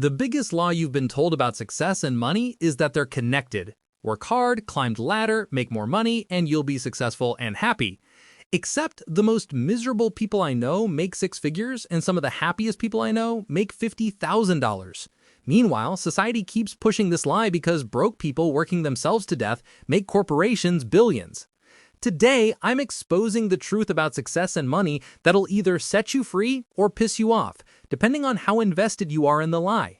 The biggest lie you've been told about success and money is that they're connected. Work hard, climb the ladder, make more money, and you'll be successful and happy. Except the most miserable people I know make six figures, and some of the happiest people I know make $50,000. Meanwhile, society keeps pushing this lie because broke people working themselves to death make corporations billions. Today, I'm exposing the truth about success and money that'll either set you free or piss you off, depending on how invested you are in the lie.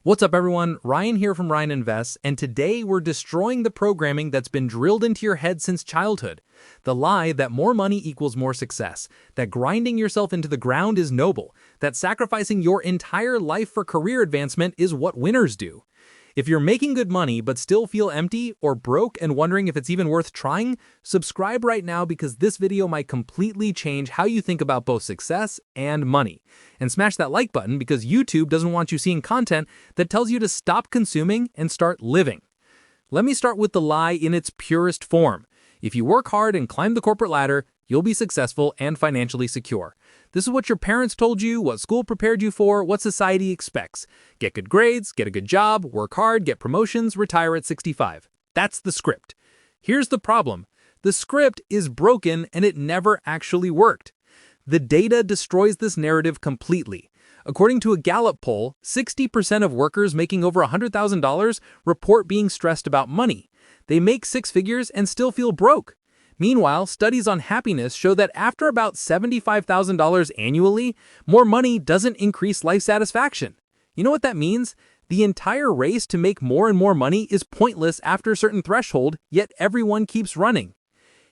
What's up, everyone? Ryan here from Ryan Invests, and today we're destroying the programming that's been drilled into your head since childhood. The lie that more money equals more success, that grinding yourself into the ground is noble, that sacrificing your entire life for career advancement is what winners do. If you're making good money but still feel empty or broke and wondering if it's even worth trying, subscribe right now because this video might completely change how you think about both success and money. And smash that like button because YouTube doesn't want you seeing content that tells you to stop consuming and start living. Let me start with the lie in its purest form. If you work hard and climb the corporate ladder, you'll be successful and financially secure. This is what your parents told you, what school prepared you for, what society expects. Get good grades, get a good job, work hard, get promotions, retire at 65. That's the script. Here's the problem. The script is broken and it never actually worked. The data destroys this narrative completely. According to a Gallup poll, 60% of workers making over $100,000 report being stressed about money. They make six figures and still feel broke. Meanwhile, studies on happiness show that after about $75,000 annually, more money doesn't increase life satisfaction. You know what that means? The entire race to make more and more money is pointless after a certain threshold, yet everyone keeps running.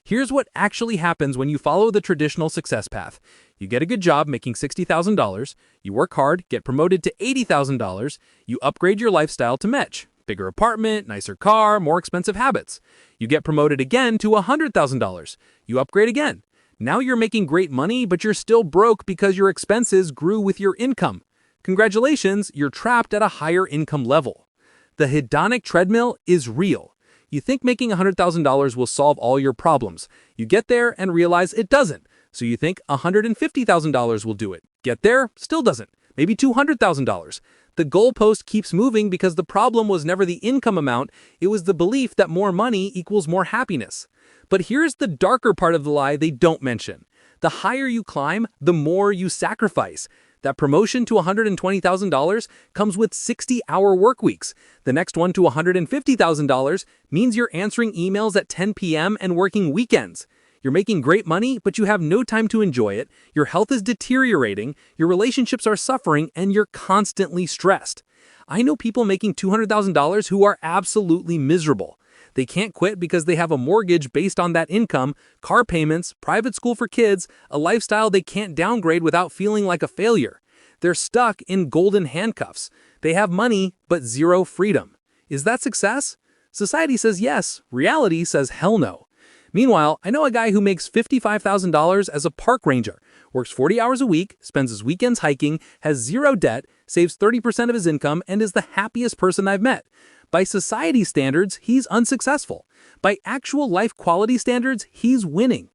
Here's what actually happens when you follow the traditional success path. You get a good job making $60,000, you work hard, get promoted to $80,000, you upgrade your lifestyle to match. Bigger apartment, nicer car, more expensive habits. You get promoted again to $100,000. You upgrade again. Now you're making great money, but you're still broke because your expenses grew with your income. Congratulations, you're trapped at a higher income level. The hedonic treadmill is real. You think making $100,000 will solve all your problems. You get there and realize it doesn't. So you think $150,000 will do it. Get there, still doesn't. Maybe $200,000. The goalpost keeps moving because the problem was never the income amount, it was the belief that more money equals more happiness. But here's the darker part of the lie they don't mention. The higher you climb, the more you sacrifice. That promotion to $120,000 comes with 60-hour work weeks. The next one to $150,000 means you're answering emails at 10 p.m. and working weekends. You're making great money, but you have no time to enjoy it, your health is deteriorating, your relationships are suffering, and you're constantly stressed. I know people making $200,000 who are absolutely miserable. They can't quit because they have a mortgage based on that income, car payments, private school for kids, a lifestyle they can't downgrade without feeling like a failure. They're stuck in golden handcuffs. They have money, but zero freedom. Is that success? Society says yes, reality says hell no. Meanwhile, I know a guy who makes $55,000 as a park ranger, works 40 hours a week, spends his weekends hiking, has zero debt, saves 30% of his income, and is the happiest person I've met. By society standards, he's unsuccessful. By actual life quality standards, he's winning.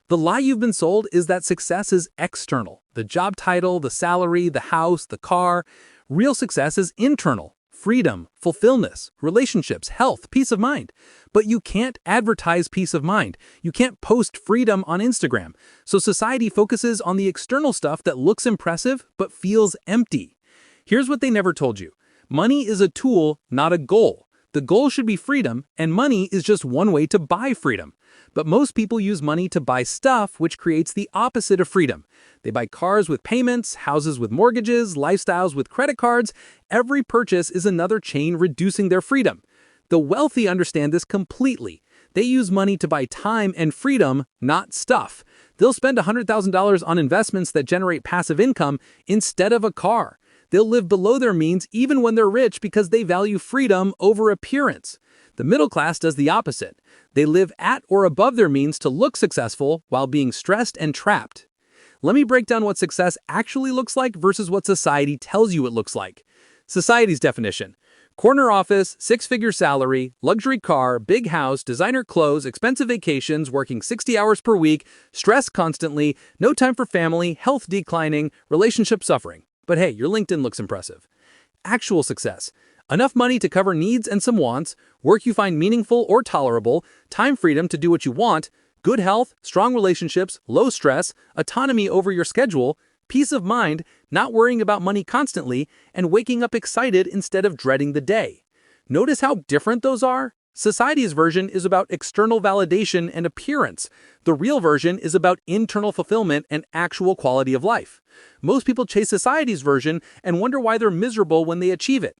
The lie you've been sold is that success is external. The job title, the salary, the house, the car. Real success is internal. Freedom, fulfillment, relationships, health, peace of mind. But you can't advertise peace of mind. You can't post freedom on Instagram. So society focuses on the external stuff that looks impressive but feels empty. Here's what they never told you. Money is a tool, not a goal. The goal should be freedom, and money is just one way to buy freedom. But most people use money to buy stuff, which creates the opposite of freedom. They buy cars with payments, houses with mortgages, lifestyles with credit cards. Every purchase is another chain reducing their freedom. The wealthy understand this completely. They use money to buy time and freedom, not stuff. They'll spend $100,000 on investments that generate passive income instead of a car. They'll live below their means even when they're rich because they value freedom over appearance. The middle class does the opposite. They live at or above their means to look successful while being stressed and trapped. Let me break down what success actually looks like versus what society tells you it looks like. Society's definition: corner office, six-figure salary, luxury car, big house, designer clothes, expensive vacations, working 60 hours per week, stress constantly, no time for family, health declining, relationship suffering. But hey, your LinkedIn looks impressive. Actual success. Enough money to cover needs and some wants, work you find meaningful or tolerable, time freedom to do what you want, good health, strong relationships, low stress, autonomy over your schedule, peace of mind, not worrying about money constantly, and waking up excited instead of dreading the day. Notice how different those are? Society's version is about external validation and appearance. The real version is about internal fulfillment and actual quality of life. Most people chase society's version and wonder why they're miserable when they achieve it.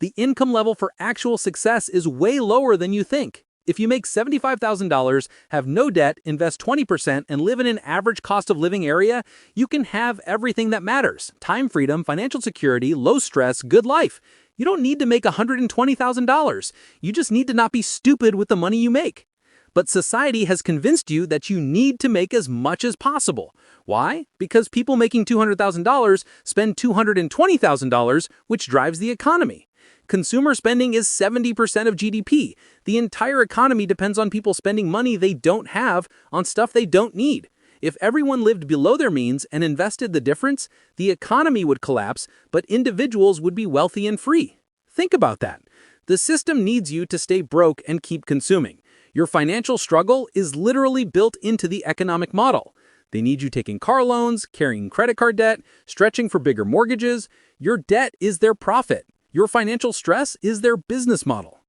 The income level for actual success is way lower than you think. If you make $75,000, have no debt, invest 20%, and live in an average cost of living area, you can have everything that matters: time freedom, financial security, low stress, good life. You don't need to make $120,000. You just need to not be stupid with the money you make. But society has convinced you that you need to make as much as possible. Why? Because people making $200,000 spend $220,000, which drives the economy. Consumer spending is 70% of GDP. The entire economy depends on people spending money they don't have on stuff they don't need. If everyone lived below their means and invested the difference, the economy would collapse, but individuals would be wealthy and free. Think about that. The system needs you to stay broke and keep consuming. Your financial struggle is literally built into the economic model. They need you taking car loans, carrying credit card debt, stretching for bigger mortgages. Your debt is their profit. Your financial stress is their business model.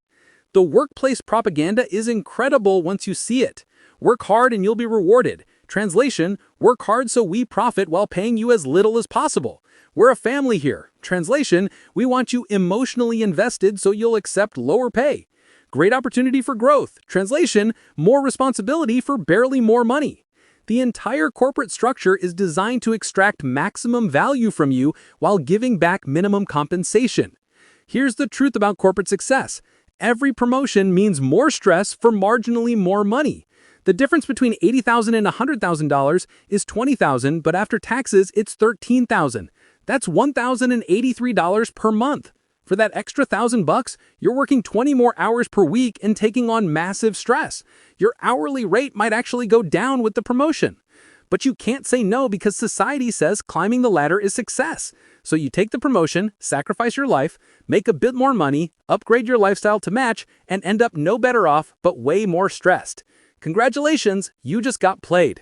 The workplace propaganda is incredible once you see it. Work hard and you'll be rewarded. Translation: work hard so we profit while paying you as little as possible. We're a family here. Translation: we want you emotionally invested so you'll accept lower pay. Great opportunity for growth. Translation: more responsibility for barely more money. The entire corporate structure is designed to extract maximum value from you while giving back minimum compensation. Here's the truth about corporate success. Every promotion means more stress for marginally more money. The difference between $80,000 and $100,000 is $20,000, but after taxes, it's $13,000. That's $1,083 per month. For that extra $1,000, you're working 20 more hours per week and taking on massive stress. Your hourly rate might actually go down with the promotion. But you can't say no because society says climbing the ladder is success. So you take the promotion, sacrifice your life, make a bit more money, upgrade your lifestyle to match, and end up no better off, but way more stressed. Congratulations, you just got played.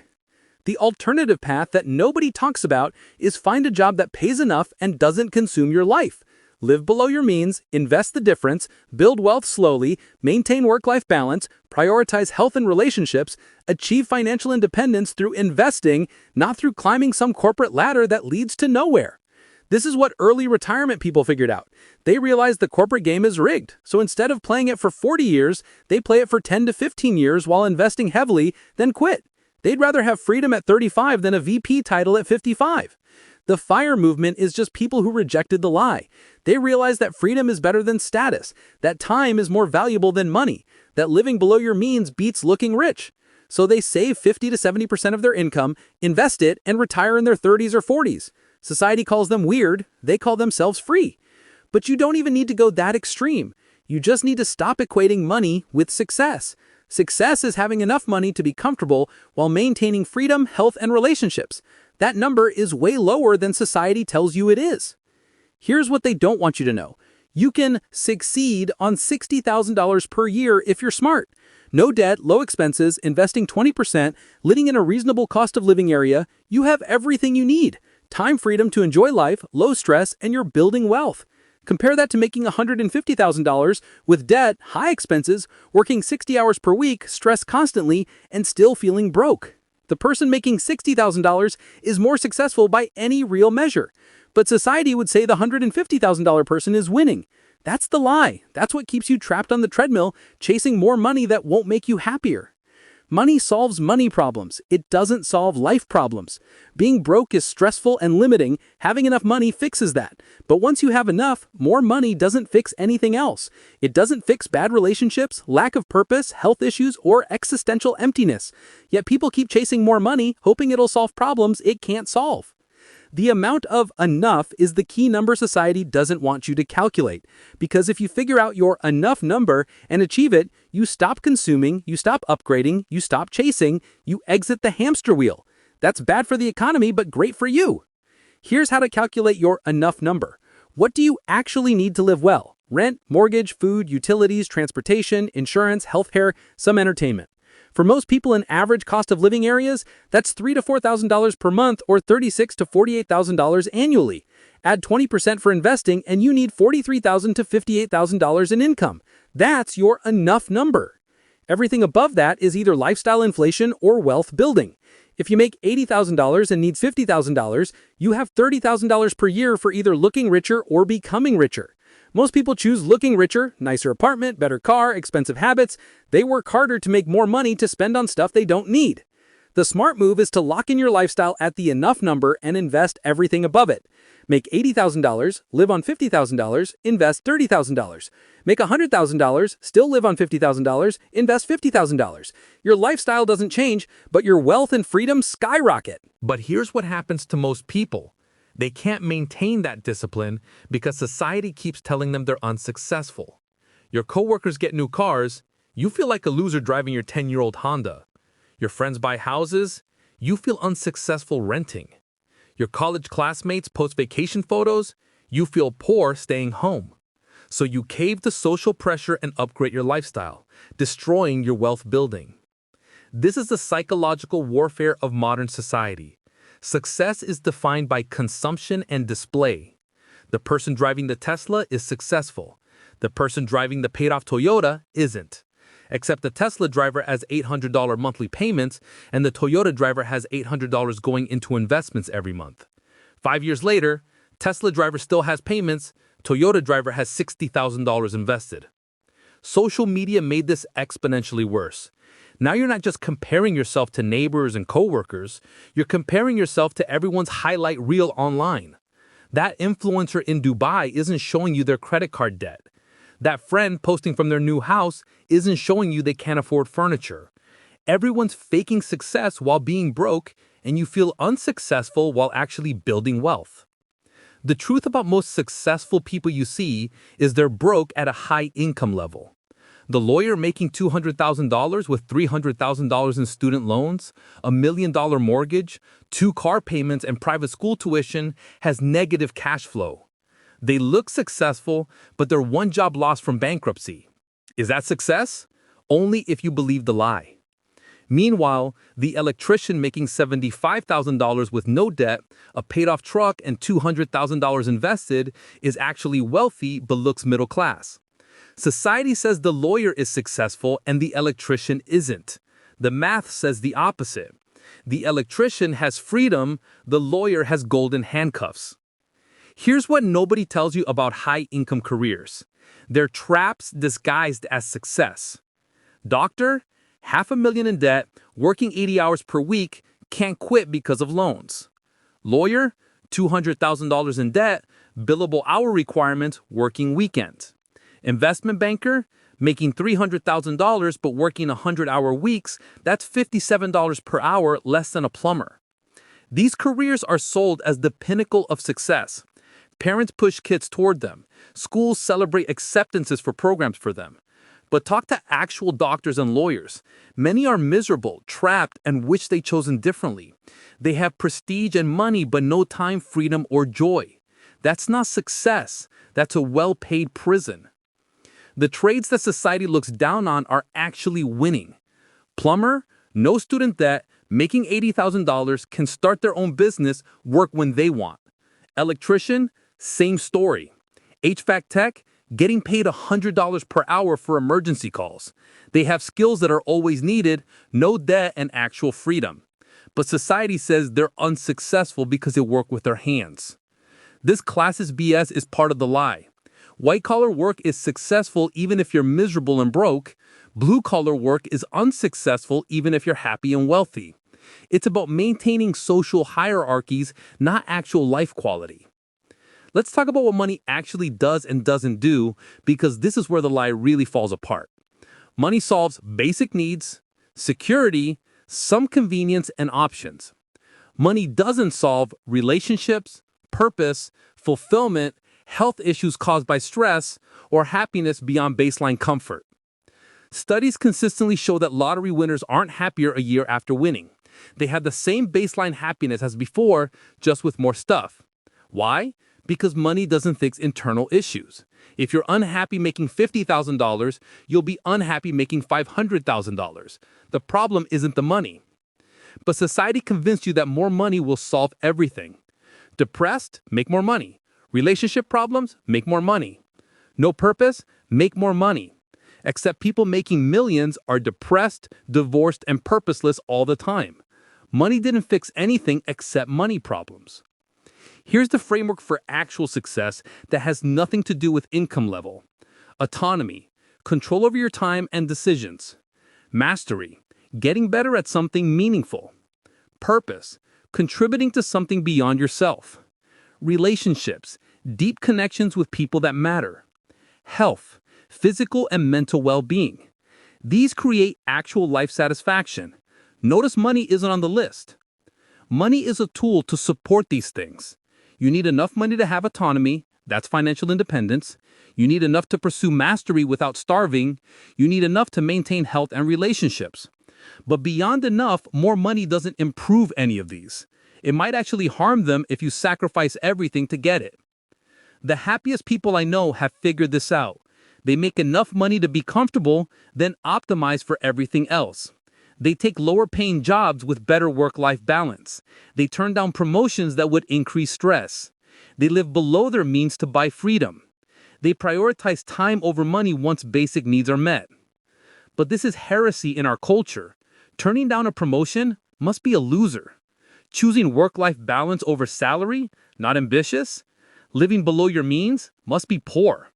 The alternative path that nobody talks about is find a job that pays enough and doesn't consume your life. Live below your means, invest the difference, build wealth slowly, maintain work-life balance, prioritize health and relationships, achieve financial independence through investing, not through climbing some corporate ladder that leads to nowhere. This is what early retirement people figured out. They realized the corporate game is rigged, so instead of playing it for 40 years, they play it for 10 to 15 years while investing heavily, then quit. They'd rather have freedom at 35 than a VP title at 55. The FIRE movement is just people who rejected the lie. They realized that freedom is better than status, that time is more valuable than money, that living below your means beats looking rich. So they save 50 to 70% of their income, invest it, and retire in their 30s or 40s. Society calls them weird, they call themselves free. But you don't even need to go that extreme. You just need to stop equating money with success. Success is having enough money to be comfortable while maintaining freedom, health, and relationships. That number is way lower than society tells you it is. Here's what they don't want you to know. You can succeed on $60,000 per year if you're smart. No debt, low expenses, investing 20%, living in a reasonable cost of living area. You have everything you need. Time freedom to enjoy life, low stress, and you're building wealth. Compare that to making $150,000 with debt, high expenses, working 60 hours per week, stressed constantly, and still feeling broke. The person making $60,000 is more successful by any real measure. But society would say the $150,000 person is winning. That's the lie. That's what keeps you trapped on the treadmill, chasing more money that won't make you happier. Money solves money problems. It doesn't solve life problems. Being broke is stressful and limiting. Having enough money fixes that. But once you have enough, more money doesn't fix anything else. It doesn't fix bad relationships, lack of purpose, health issues, or existential emptiness. Yet people keep chasing more money, hoping it'll solve problems it can't solve. The amount of enough is the key number society doesn't want you to calculate. Because if you figure out your enough number and achieve it, you stop consuming, you stop upgrading, you stop chasing, you exit the hamster wheel. That's bad for the economy, but great for you. Here's how to calculate your enough number. What do you actually need to live well? Rent, mortgage, food, utilities, transportation, insurance, healthcare, some entertainment. For most people in average cost of living areas, that's $3,000 to $4,000 per month or $36,000 to $48,000 annually. Add 20% for investing and you need $43,000 to $58,000 in income. That's your enough number. Everything above that is either lifestyle inflation or wealth building. If you make $80,000 and need $50,000, you have $30,000 per year for either looking richer or becoming richer. Most people choose looking richer, nicer apartment, better car, expensive habits. They work harder to make more money to spend on stuff they don't need. The smart move is to lock in your lifestyle at the enough number and invest everything above it. Make $80,000, live on $50,000, invest $30,000. Make $100,000, still live on $50,000, invest $50,000. Your lifestyle doesn't change, but your wealth and freedom skyrocket. But here's what happens to most people. They can't maintain that discipline because society keeps telling them they're unsuccessful. Your coworkers get new cars, you feel like a loser driving your 10-year-old Honda. Your friends buy houses, you feel unsuccessful renting. Your college classmates post vacation photos, you feel poor staying home. So you cave to social pressure and upgrade your lifestyle, destroying your wealth building. This is the psychological warfare of modern society. Success is defined by consumption and display. The person driving the Tesla is successful. The person driving the paid-off Toyota isn't. Except the Tesla driver has $800 monthly payments and the Toyota driver has $800 going into investments every month. 5 years later, Tesla driver still has payments, Toyota driver has $60,000 invested. Social media made this exponentially worse. Now you're not just comparing yourself to neighbors and coworkers, you're comparing yourself to everyone's highlight reel online. That influencer in Dubai isn't showing you their credit card debt. That friend posting from their new house isn't showing you they can't afford furniture. Everyone's faking success while being broke, and you feel unsuccessful while actually building wealth. The truth about most successful people you see is they're broke at a high income level. The lawyer making $200,000 with $300,000 in student loans, $1 million mortgage, 2 car payments, and private school tuition has negative cash flow. They look successful, but they're one job lost from bankruptcy. Is that success? Only if you believe the lie. Meanwhile, the electrician making $75,000 with no debt, a paid-off truck, and $200,000 invested is actually wealthy but looks middle class. Society says the lawyer is successful and the electrician isn't. The math says the opposite. The electrician has freedom, the lawyer has golden handcuffs. Here's what nobody tells you about high-income careers. They're traps disguised as success. Doctor, $500,000 in debt, working 80 hours per week, can't quit because of loans. Lawyer, $200,000 in debt, billable hour requirement, working weekend. Investment banker, making $300,000 but working 100-hour weeks, that's $57 per hour, less than a plumber. These careers are sold as the pinnacle of success. Parents push kids toward them. Schools celebrate acceptances for programs for them. But talk to actual doctors and lawyers. Many are miserable, trapped, and wish they'd chosen differently. They have prestige and money, but no time, freedom, or joy. That's not success. That's a well-paid prison. The trades that society looks down on are actually winning. Plumber, no student debt, making $80,000, can start their own business, work when they want. Electrician, same story. HVAC tech, getting paid $100 per hour for emergency calls. They have skills that are always needed, no debt, and actual freedom. But society says they're unsuccessful because they work with their hands. This classist BS is part of the lie. White-collar work is successful even if you're miserable and broke. Blue-collar work is unsuccessful even if you're happy and wealthy. It's about maintaining social hierarchies, not actual life quality. Let's talk about what money actually does and doesn't do, because this is where the lie really falls apart. Money solves basic needs, security, some convenience, and options. Money doesn't solve relationships, purpose, fulfillment, health issues caused by stress, or happiness beyond baseline comfort. Studies consistently show that lottery winners aren't happier a year after winning. They have the same baseline happiness as before, just with more stuff. Why? Because money doesn't fix internal issues. If you're unhappy making $50,000, you'll be unhappy making $500,000. The problem isn't the money. But society convinced you that more money will solve everything. Depressed? Make more money. Relationship problems? Make more money. No purpose? Make more money. Except people making millions are depressed, divorced, and purposeless all the time. Money didn't fix anything except money problems. Here's the framework for actual success that has nothing to do with income level. Autonomy, control over your time and decisions. Mastery, getting better at something meaningful. Purpose, contributing to something beyond yourself. Relationships, deep connections with people that matter. Health, physical and mental well-being. These create actual life satisfaction. Notice money isn't on the list. Money is a tool to support these things. You need enough money to have autonomy, that's financial independence. You need enough to pursue mastery without starving. You need enough to maintain health and relationships. But beyond enough, more money doesn't improve any of these. It might actually harm them if you sacrifice everything to get it. The happiest people I know have figured this out. They make enough money to be comfortable, then optimize for everything else. They take lower-paying jobs with better work-life balance. They turn down promotions that would increase stress. They live below their means to buy freedom. They prioritize time over money once basic needs are met. But this is heresy in our culture. Turning down a promotion must be a loser. Choosing work-life balance over salary, not ambitious. Living below your means must be poor.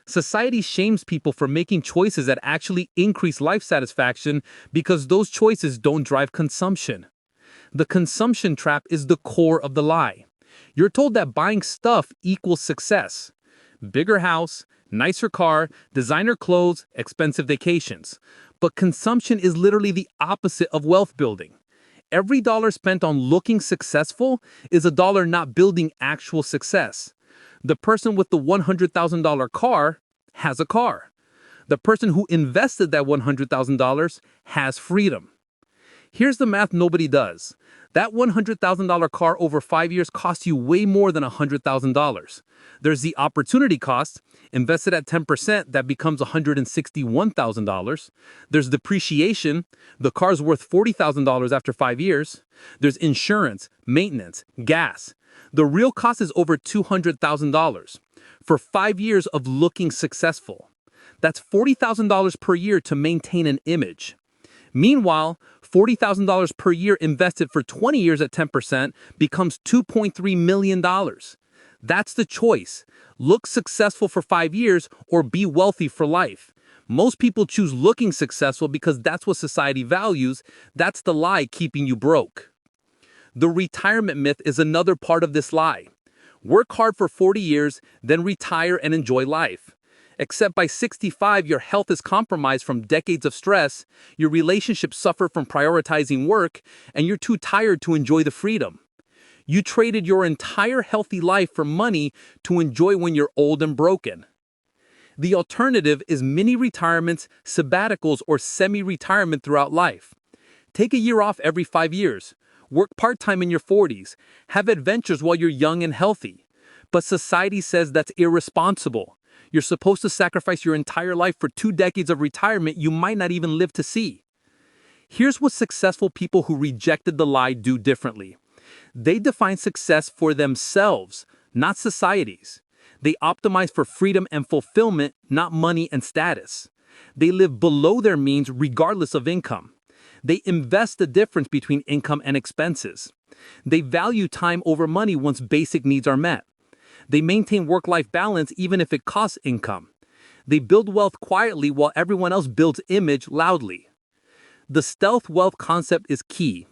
Society shames people for making choices that actually increase life satisfaction because those choices don't drive consumption. The consumption trap is the core of the lie. You're told that buying stuff equals success. Bigger house, nicer car, designer clothes, expensive vacations. But consumption is literally the opposite of wealth building. Every dollar spent on looking successful is a dollar not building actual success. The person with the $100,000 car has a car. The person who invested that $100,000 has freedom. Here's the math nobody does. That $100,000 car over 5 years costs you way more than $100,000. There's the opportunity cost, invested at 10%, that becomes $161,000. There's depreciation, the car's worth $40,000 after 5 years. There's insurance, maintenance, gas. The real cost is over $200,000 for 5 years of looking successful. That's $40,000 per year to maintain an image. Meanwhile, $40,000 per year invested for 20 years at 10% becomes $2.3 million. That's the choice. Look successful for 5 years or be wealthy for life. Most people choose looking successful because that's what society values. That's the lie keeping you broke. The retirement myth is another part of this lie. Work hard for 40 years, then retire and enjoy life. Except by 65, your health is compromised from decades of stress, your relationships suffer from prioritizing work, and you're too tired to enjoy the freedom. You traded your entire healthy life for money to enjoy when you're old and broken. The alternative is mini retirements, sabbaticals, or semi-retirement throughout life. Take a year off every 5 years. Work part-time in your 40s. Have adventures while you're young and healthy. But society says that's irresponsible. You're supposed to sacrifice your entire life for 2 decades of retirement you might not even live to see. Here's what successful people who rejected the lie do differently. They define success for themselves, not society's. They optimize for freedom and fulfillment, not money and status. They live below their means regardless of income. They invest the difference between income and expenses. They value time over money once basic needs are met. They maintain work-life balance even if it costs income. They build wealth quietly while everyone else builds image loudly. The stealth wealth concept is key.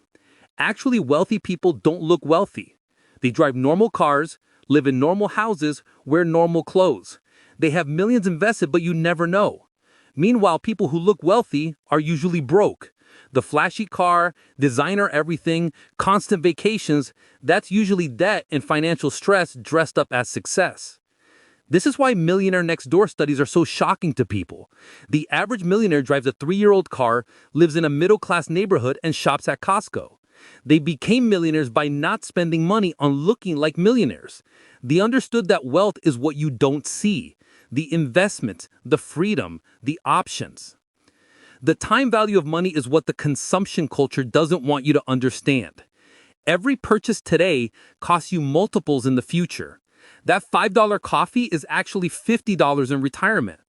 Actually, wealthy people don't look wealthy. They drive normal cars, live in normal houses, wear normal clothes. They have millions invested, but you never know. Meanwhile, people who look wealthy are usually broke. The flashy car, designer everything, constant vacations, that's usually debt and financial stress dressed up as success. This is why millionaire next door studies are so shocking to people. The average millionaire drives a 3-year-old car, lives in a middle-class neighborhood, and shops at Costco. They became millionaires by not spending money on looking like millionaires. They understood that wealth is what you don't see, the investment, the freedom, the options. The time value of money is what the consumption culture doesn't want you to understand. Every purchase today costs you multiples in the future. That $5 coffee is actually $50 in retirement.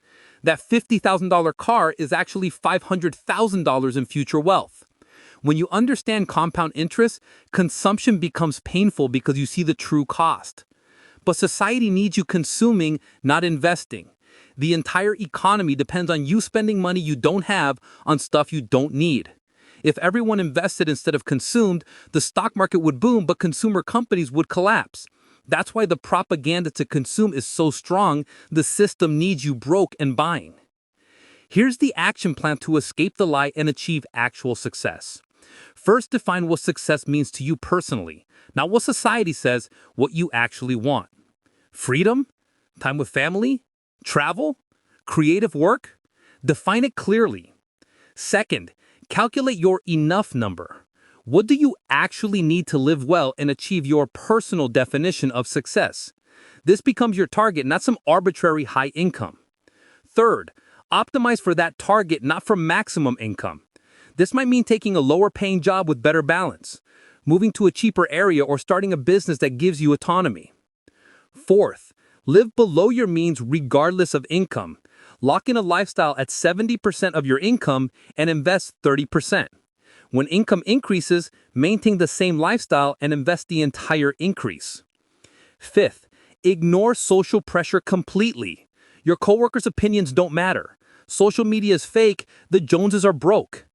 That $50,000 car is actually $500,000 in future wealth. When you understand compound interest, consumption becomes painful because you see the true cost. But society needs you consuming, not investing. The entire economy depends on you spending money you don't have on stuff you don't need. If everyone invested instead of consumed, the stock market would boom, but consumer companies would collapse. That's why the propaganda to consume is so strong. The system needs you broke and buying. Here's the action plan to escape the lie and achieve actual success. First, define what success means to you personally, not what society says, what you actually want. Freedom? Time with family? Travel? Creative work? Define it clearly. Second, calculate your enough number. What do you actually need to live well and achieve your personal definition of success? This becomes your target, not some arbitrary high income. Third, optimize for that target, not for maximum income. This might mean taking a lower paying job with better balance, moving to a cheaper area, or starting a business that gives you autonomy. Fourth, live below your means regardless of income. Lock in a lifestyle at 70% of your income and invest 30%. When income increases, maintain the same lifestyle and invest the entire increase. Fifth, ignore social pressure completely. Your coworkers' opinions don't matter. Social media is fake. The Joneses are broke.